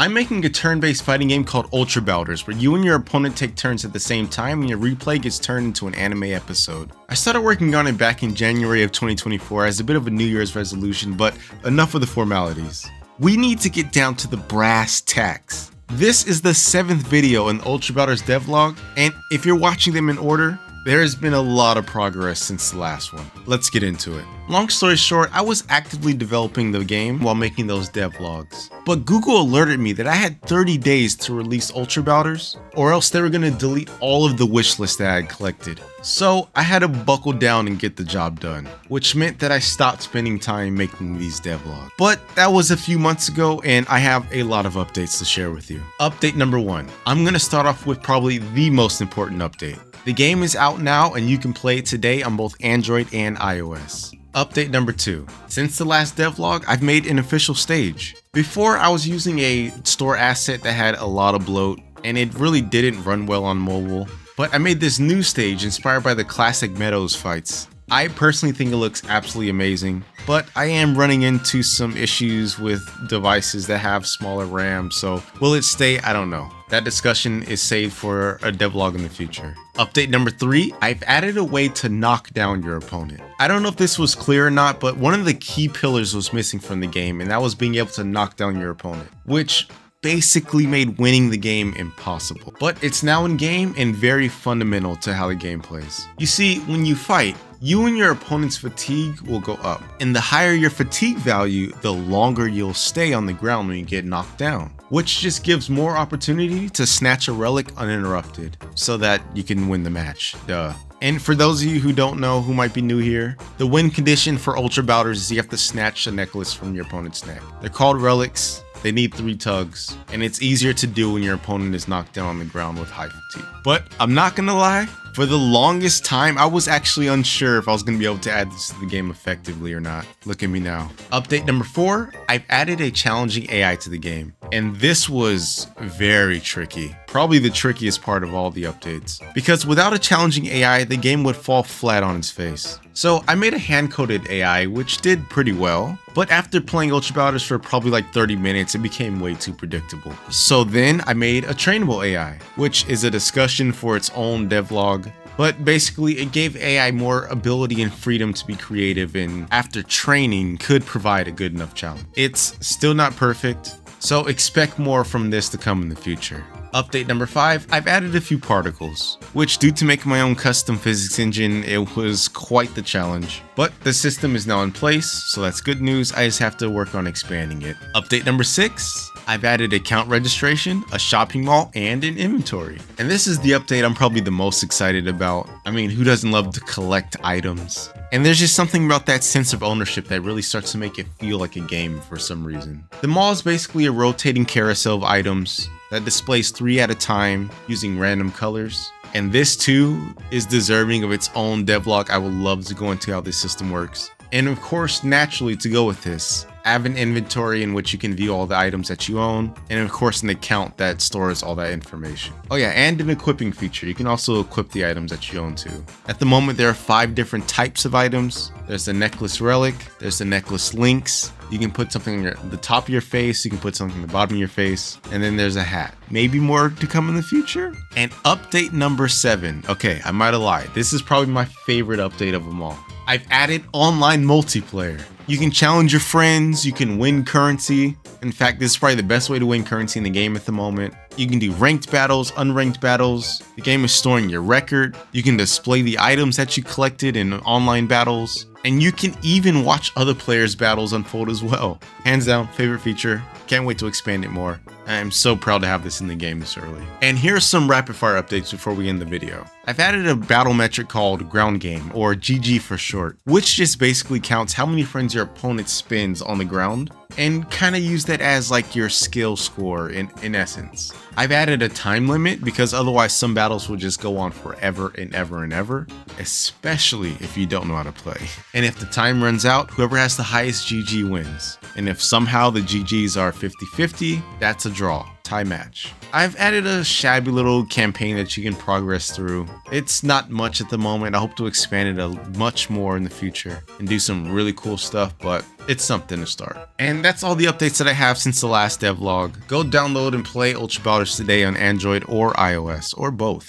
I'm making a turn-based fighting game called Ultra Bouters, where you and your opponent take turns at the same time and your replay gets turned into an anime episode. I started working on it back in January of 2024 as a bit of a New Year's resolution, but enough of the formalities. We need to get down to the brass tacks. This is the 7th video in the Ultra Bouters devlog, and if you're watching them in order, there has been a lot of progress since the last one. Let's get into it. Long story short, I was actively developing the game while making those devlogs. But Google alerted me that I had 30 days to release Ultra Bouters, or else they were going to delete all of the wishlist that I had collected. So I had to buckle down and get the job done, which meant that I stopped spending time making these devlogs. But that was a few months ago, and I have a lot of updates to share with you. Update number 1. I'm going to start off with probably the most important update. The game is out now and you can play it today on both Android and iOS. Update number 2. Since the last devlog, I've made an official stage. Before, I was using a store asset that had a lot of bloat and it really didn't run well on mobile. But I made this new stage inspired by the classic Meadows fights. I personally think it looks absolutely amazing, but I am running into some issues with devices that have smaller RAM, so will it stay? I don't know. That discussion is saved for a devlog in the future. Update number 3, I've added a way to knock down your opponent. I don't know if this was clear or not, but one of the key pillars was missing from the game, and that was being able to knock down your opponent, which basically made winning the game impossible. But it's now in game and very fundamental to how the game plays. You see, when you fight, you and your opponent's fatigue will go up, and the higher your fatigue value, the longer you'll stay on the ground when you get knocked down, which just gives more opportunity to snatch a relic uninterrupted so that you can win the match. Duh. And for those of you who don't know, who might be new here, the win condition for Ultra Bouters is you have to snatch a necklace from your opponent's neck. They're called relics. They need 3 tugs, and it's easier to do when your opponent is knocked down on the ground with high fatigue. But I'm not gonna lie, for the longest time, I was actually unsure if I was gonna be able to add this to the game effectively or not. Look at me now. Update number 4, I've added a challenging AI to the game, and this was very tricky. Probably the trickiest part of all the updates, because without a challenging AI, the game would fall flat on its face. So I made a hand-coded AI, which did pretty well, but after playing Ultra Bouters for probably like 30 minutes, it became way too predictable. So then I made a trainable AI, which is a discussion for its own devlog. But basically, it gave AI more ability and freedom to be creative, and after training, could provide a good enough challenge. It's still not perfect, so expect more from this to come in the future. Update number 5, I've added a few particles, which due to making my own custom physics engine, it was quite the challenge. But the system is now in place, so that's good news. I just have to work on expanding it. Update number 6, I've added account registration, a shopping mall, and an inventory. And this is the update I'm probably the most excited about. I mean, who doesn't love to collect items? And there's just something about that sense of ownership that really starts to make it feel like a game for some reason. The mall is basically a rotating carousel of items that displays 3 at a time using random colors. And this too is deserving of its own devlog. I would love to go into how this system works. And of course, naturally, to go with this, I have an inventory in which you can view all the items that you own, and of course an account that stores all that information. Oh yeah, and an equipping feature. You can also equip the items that you own too. At the moment, there are 5 different types of items. There's the necklace relic, there's the necklace links. You can put something on the top of your face, you can put something on the bottom of your face, and then there's a hat. Maybe more to come in the future? And update number 7. Okay, I might have lied. This is probably my favorite update of them all. I've added online multiplayer. You can challenge your friends, you can win currency. In fact, this is probably the best way to win currency in the game at the moment. You can do ranked battles, unranked battles. The game is storing your record. You can display the items that you collected in online battles. And you can even watch other players' battles unfold as well. Hands down, favorite feature. Can't wait to expand it more. I am so proud to have this in the game this early. And here are some rapid fire updates before we end the video. I've added a battle metric called ground game, or GG for short, which just basically counts how many frames your opponent spins on the ground, and kind of use that as like your skill score in essence. I've added a time limit because otherwise some battles will just go on forever and ever and ever, especially if you don't know how to play. And if the time runs out, whoever has the highest GG wins. And if somehow the GGs are 50-50, that's a draw. tie match. I've added a shabby little campaign that you can progress through. It's not much at the moment. I hope to expand it much more in the future and do some really cool stuff, but it's something to start. And that's all the updates that I have since the last devlog. Go download and play Ultra Bouters today on Android or iOS, or both.